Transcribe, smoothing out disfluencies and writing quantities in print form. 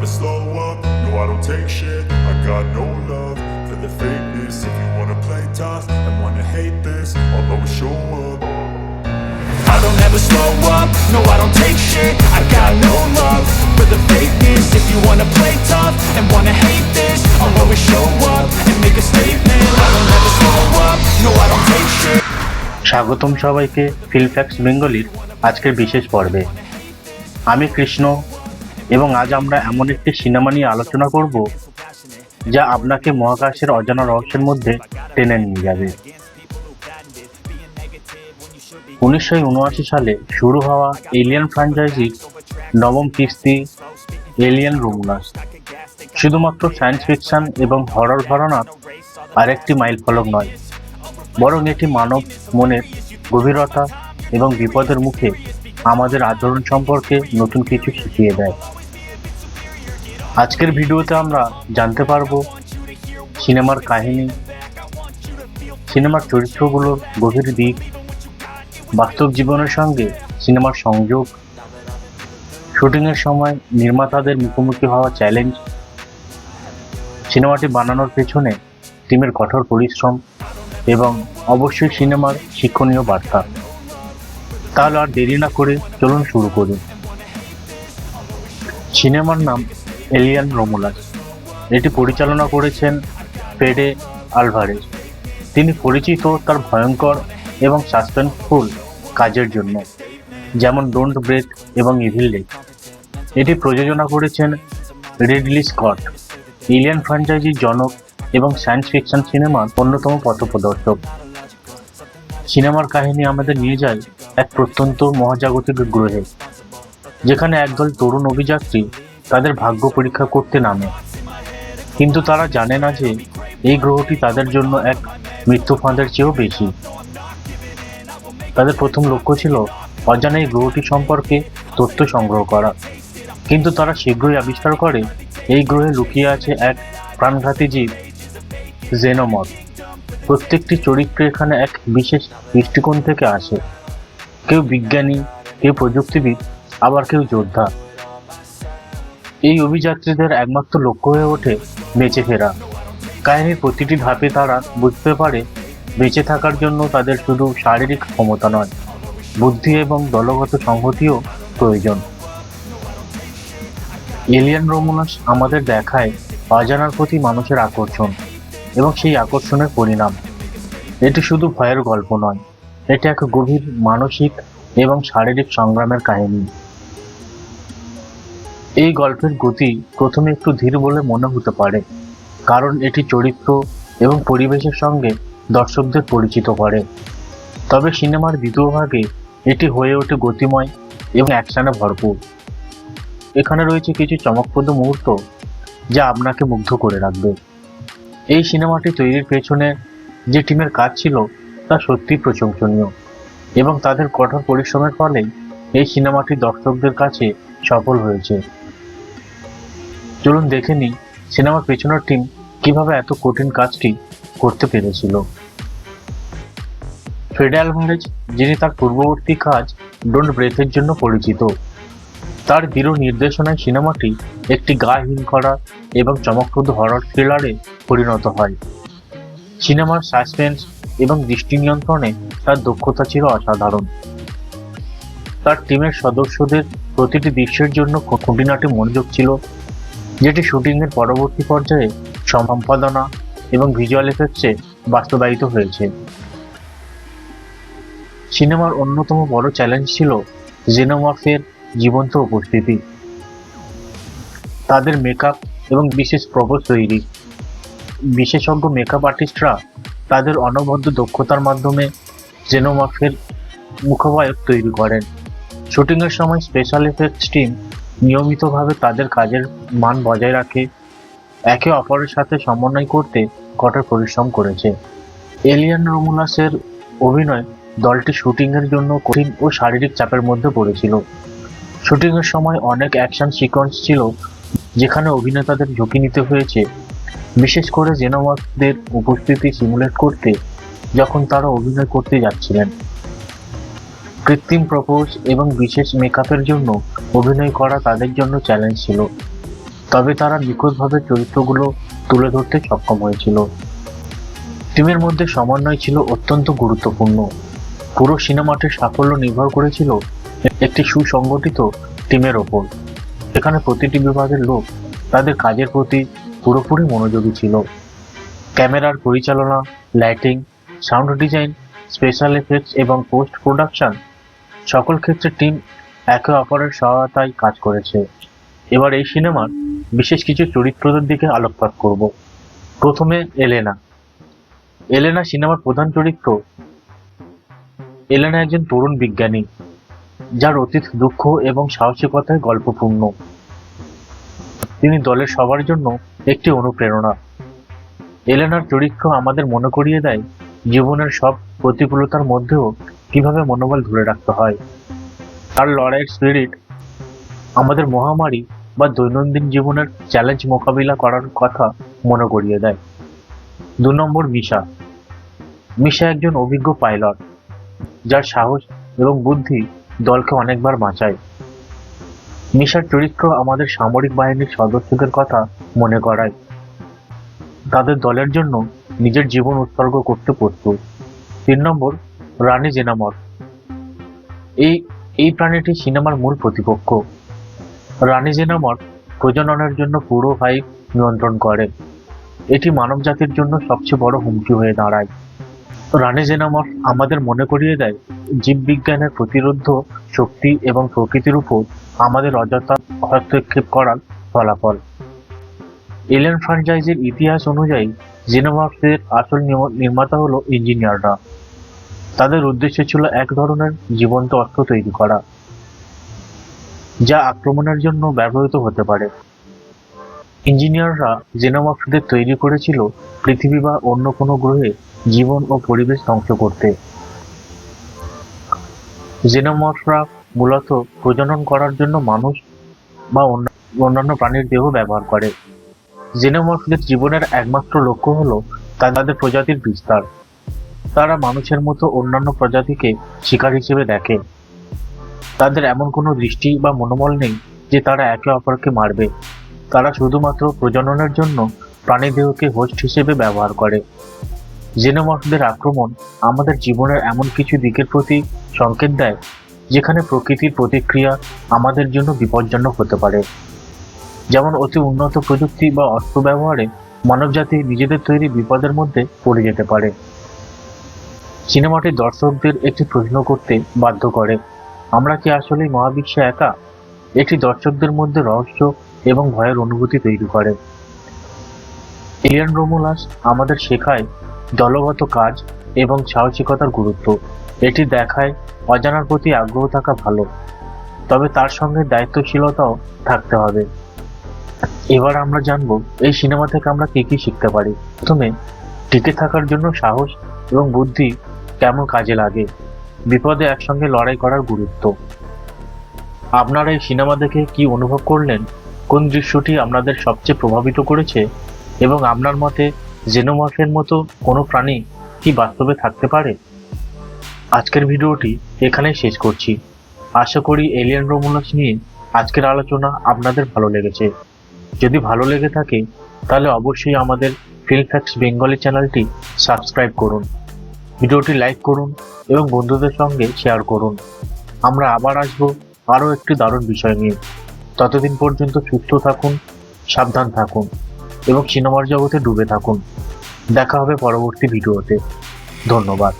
never slow up, no I don't take shit. I got no love for the fakeness. If you wanna play tough and wanna hate this, I'll always show up. I don't ever slow up, no I don't take shit. I got no love for the fakeness. If you wanna play tough and wanna hate this, I'll always show up and make a statement. I don't ever slow up, no I don't take shit. স্বাগতম সবাইকে ফিল্মফ্যাক্টস বেঙ্গলির আজকের বিশেষ পর্বে। আমি কৃষ্ণ এবং আজ আমরা এমন একটি সিনেমা নিয়ে আলোচনা করব যা আপনাকে মহাকাশের অজানা রহস্যের মধ্যে টেনে নিয়ে যাবে। 1979 সালে শুরু হওয়া এলিয়েন ফ্র্যাঞ্চাইজির নবম কিস্তি এলিয়েন রোমুলাস শুধুমাত্র সায়েন্স ফিকশন এবং হরর ঘরানার আরেকটি মাইলফলক নয়, বরং এটি মানব মনের গভীরতা এবং বিপদের মুখে আমাদের আচরণ সম্পর্কে নতুন কিছু শিখিয়ে দেয়। আজকের ভিডিওতে আমরা জানতে পারবো সিনেমার কাহিনী, সিনেমার চরিত্রগুলোর গভীর দিক, বাস্তব জীবনের সঙ্গে সিনেমার সংযোগ, শুটিংয়ের সময় নির্মাতাদের মুখোমুখি হওয়া চ্যালেঞ্জ, সিনেমাটি বানানোর পেছনে টিমের কঠোর পরিশ্রম এবং অবশ্যই সিনেমার শিক্ষণীয় বার্তা। তাহলে আর দেরি না করে চলুন শুরু করি। সিনেমার নাম এলিয়েন রোমুলাস। এটি পরিচালনা করেছেন ফেডে আলভারেজ। তিনি পরিচিত তার ভয়ঙ্কর এবং সাসপেন্সফুল কাজের জন্য, যেমন ডোন্ট ব্রেথ এবং ইভিল ডেড। এটি প্রযোজনা করেছেন রিডলি স্কট, এলিয়েন ফ্র্যাঞ্চাইজির জনক এবং সায়েন্স ফিকশন সিনেমার অন্যতম পথপ্রদর্শক। সিনেমার কাহিনী আমাদের নিয়ে যায় এক প্রত্যন্ত মহাজাগতিক গ্রহে, যেখানে একদল তরুণ অভিযাত্রী তাদের ভাগ্য পরীক্ষা করতে নামে, কিন্তু তারা জানে না যে এই গ্রহটি তাদের জন্য এক মৃত্যু ফাঁদের চেয়েও বেশি। তাদের প্রথম লক্ষ্য ছিল অজানা এই গ্রহটি সম্পর্কে তথ্য সংগ্রহ করা, কিন্তু তারা শীঘ্রই আবিষ্কার করে এই গ্রহে লুকিয়ে আছে এক প্রাণঘাতী জীব, জেনোমর্ফ। প্রত্যেকটি চরিত্র এখানে এক বিশেষ দৃষ্টিকোণ থেকে আসে। কেউ বিজ্ঞানী, কেউ প্রযুক্তিবিদ, আবার কেউ যোদ্ধা। এই অভিযাত্রীদের একমাত্র লক্ষ্য হয়ে ওঠে বেঁচে ফেরা। কাহিনীর প্রতিটি ধাপে তারা বুঝতে পারে বেঁচে থাকার জন্য তাদের শুধু শারীরিক ক্ষমতা নয়, বুদ্ধি এবং দলগত সংহতিও প্রয়োজন। এলিয়েন রোমুলাস আমাদের দেখায় অজানার প্রতি মানুষের আকর্ষণ এবং সেই আকর্ষণের পরিণাম। এটি শুধু ভয়ের গল্প নয়, এটি এক গভীর মানসিক এবং শারীরিক সংগ্রামের কাহিনী। এই গল্পের গতি প্রথমে একটু ধীর বলে মনে হতে পারে, কারণ এটি চরিত্র এবং পরিবেশের সঙ্গে দর্শকদের পরিচিত করে। তবে সিনেমার দ্বিতীয় ভাগে এটি হয়ে ওঠে গতিময় এবং অ্যাকশনে ভরপুর। এখানে রয়েছে কিছু চমকপ্রদ মুহূর্ত যা আপনাকে মুগ্ধ করে রাখবে। এই সিনেমাটি তৈরির পেছনে যে টিমের কাজ ছিল তা সত্যিই প্রশংসনীয়, এবং তাদের কঠোর পরিশ্রমের ফলেই এই সিনেমাটি দর্শকদের কাছে সফল হয়েছে। চলুন দেখে নিই সিনেমার পেছনের টিম কিভাবে এত কঠিন কাজটি করতে পেরেছিল। ফেডে আলভারেজ, যিনি তার পূর্ববর্তী কাজ ডোন্ট ব্রেথের জন্য পরিচিত, তার দৃঢ় নির্দেশনায় সিনেমাটি একটি গা হিম করা এবং চমকপ্রদ হরর থ্রিলারে পরিণত হয়। সিনেমার সাসপেন্স এবং দৃষ্টি নিয়ন্ত্রণে তার দক্ষতা ছিল অসাধারণ। তার টিমের সদস্যদের প্রতিটি দৃশ্যের জন্য খুঁটিনাটি মনোযোগ ছিল, যেটি শুটিংয়ের পরবর্তী পর্যায়ে সম্পাদনা এবং ভিজুয়াল এফেক্টসে বাস্তবায়িত হয়েছে। সিনেমার অন্যতম বড় চ্যালেঞ্জ ছিল জেনোমর্ফের জীবন্ত উপস্থিতি। তাদের মেকআপ এবং বিশেষ প্রপোজ তৈরি। বিশেষজ্ঞ মেকআপ আর্টিস্টরা তাদের অনবদ্য দক্ষতার মাধ্যমে জেনোমর্ফের মুখাবয়ব তৈরি করেন। শুটিংয়ের সময় স্পেশাল এফেক্টস টিম নিয়মিতভাবে তাদের কাজের মান বজায় রাখে, একে অপরের সাথে সমন্বয় করতে কঠোর পরিশ্রম করেছে। এলিয়েন রোমুলাসের অভিনয় দলটি শুটিংয়ের জন্য কঠিন ও শারীরিক চাপের মধ্যে পড়েছিল। শুটিংয়ের সময় অনেক অ্যাকশন সিকোয়েন্স ছিল যেখানে অভিনেতাদের ঝুঁকি নিতে হয়েছে, বিশেষ করে জেনোমর্ফদের উপস্থিতি সিমুলেট করতে যখন তারা অভিনয় করতে যাচ্ছিলেন। কৃত্রিম প্রপোজ এবং বিশেষ মেকআপের জন্য অভিনয় করা তাদের জন্য চ্যালেঞ্জ ছিল। তবে তারা নিখুঁতভাবে চরিত্রগুলো তুলে ধরতে সক্ষম হয়েছিল। টিমের মধ্যে সমন্বয় ছিল অত্যন্ত গুরুত্বপূর্ণ। পুরো সিনেমাটির সাফল্য নির্ভর করেছিল একটি সুসংগঠিত টিমের ওপর। এখানে প্রতিটি বিভাগের লোক তাদের কাজের প্রতি পুরোপুরি মনোযোগী ছিল। ক্যামেরার পরিচালনা, lighting, sound design, special effects এবং পোস্ট প্রোডাকশন সকল ক্ষেত্রে টিম একে অপরের সহায়তায় কাজ করেছে। এবার এই সিনেমার বিশেষ কিছু চরিত্রদের দিকে আলোকপাত করব। প্রথমে এলেনা। এলেনা সিনেমার প্রধান চরিত্র। এলেনা একজন তরুণ বিজ্ঞানী যার অতীত দুঃখ এবং সাহসিকতায় গল্পপূর্ণ। তিনি দলের সবার জন্য একটি অনুপ্রেরণা। এলেনার চরিত্র আমাদের মনে করিয়ে দেয় জীবনের সব প্রতিকূলতার মধ্যেও কিভাবে মনোবল ধরে রাখতে হয়। তার লড়াইয়ের স্পিরিট আমাদের মহামারী বা দৈনন্দিন জীবনের চ্যালেঞ্জ মোকাবিলা করার কথা মনে করিয়ে দেয়। 2 নম্বর মিশা। মিশা একজন অভিজ্ঞ পাইলট যার সাহস এবং বুদ্ধি দলকে অনেকবার বাঁচায়। মিশার চরিত্র আমাদের সামরিক বাহিনীর সদস্যদের কথা মনে করায়, তাদের দলের জন্য নিজের জীবন উৎসর্গ করতে প্রস্তুত। 3 নম্বর রানী জেনামর। এই প্রাণীটি সিনেমার মূল প্রতিপক্ষ। রানী জেনামর প্রজননের জন্য পুরো হাইভ নিয়ন্ত্রণ করে। এটি মানব জাতির জন্য সবচেয়ে বড় হুমকি হয়ে দাঁড়ায়। রানী জেনামর আমাদের মনে করিয়ে দেয় জীববিজ্ঞানের প্রতিরোধ শক্তি এবং প্রকৃতির উপর আমাদের অযথা হস্তক্ষেপ করার ফলাফল। এলিয়েন ফ্র্যাঞ্চাইজির ইতিহাস অনুযায়ী জেনোমর্ফসের আসল নির্মাতা হলো ইঞ্জিনিয়াররা। তাদের উদ্দেশ্য ছিল এক ধরনের জীবন্ত অস্ত্র তৈরি করা যা আক্রমণের জন্য ব্যবহৃত হতে পারে। ইঞ্জিনিয়াররা জেনোমর্ফদের তৈরি করেছিল পৃথিবী বা অন্য কোনো গ্রহে জীবন ও পরিবেশ ধ্বংস করতে। জেনোমর্ফরা মূলত প্রজনন করার জন্য মানুষ বা অন্যান্য প্রাণীর দেহ ব্যবহার করে। জেনোমর্ফদের জীবনের একমাত্র লক্ষ্য হলো তাদের প্রজাতির বিস্তার। তারা মানুষের মতো অন্যান্য প্রজাতিকে শিকার হিসেবে দেখে। তাদের এমন কোনো দৃষ্টি বা মনোবল নেই যে তারা একে অপরকে মারবে। তারা শুধুমাত্র প্রজননের জন্য প্রাণীদেহকে হোস্ট হিসেবে ব্যবহার করে। জেনোমর্ফদের আক্রমণ আমাদের জীবনের এমন কিছু দিকের প্রতি সংকেত দেয় যেখানে প্রকৃতির প্রতিক্রিয়া আমাদের জন্য বিপজ্জনক হতে পারে। যেমন অতি উন্নত প্রযুক্তি বা অস্ত্র ব্যবহারে মানবজাতি নিজেদের তৈরি বিপদের মধ্যে পড়ে যেতে পারে। সিনেমাটি দর্শকদের একটি প্রশ্ন করতে বাধ্য করে, আমরা কি আসলেই মহাবিশ্বে একা? এটি দর্শকদের মধ্যে রহস্য এবং ভয়ের অনুভূতি তৈরি করে। এলিয়েন রোমুলাস আমাদের শেখায় দলগত কাজ এবং সাহসিকতার গুরুত্ব। এটি দেখায় অজানার প্রতি আগ্রহ থাকা ভালো, তবে তার সঙ্গে দায়িত্বশীলতাও থাকতে হবে। এবার আমরা জানবো এই সিনেমা থেকে আমরা কি কি শিখতে পারি। প্রথমে, টিকে থাকার জন্য সাহস এবং বুদ্ধি কেমন কাজে লাগে। বিপদে একসঙ্গে লড়াই করার গুরুত্ব। আপনারা এই সিনেমা দেখে কি অনুভব করলেন? কোন দৃশ্যটি আপনাদের সবচেয়ে প্রভাবিত করেছে? এবং আপনার মতে জেনোমর্ফের মতো কোনো প্রাণী কি বাস্তবে থাকতে পারে? আজকের ভিডিওটি এখানেই শেষ করছি। আশা করি এলিয়েন রোমুলাস নিয়ে আজকের আলোচনা আপনাদের ভালো লেগেছে। যদি ভালো লেগে থাকে তাহলে অবশ্যই আমাদের ফিল্ম ফ্যাক্টস বেঙ্গলি চ্যানেলটি সাবস্ক্রাইব করুন, ভিডিওটি লাইক করুন এবং বন্ধুদের সঙ্গে শেয়ার করুন। আমরা আবার আসবো আরও একটি দারুণ বিষয় নিয়ে। ততদিন পর্যন্ত সুস্থ থাকুন, সাবধান থাকুন এবং সিনেমার জগতে ডুবে থাকুন। দেখা হবে পরবর্তী ভিডিওতে। ধন্যবাদ।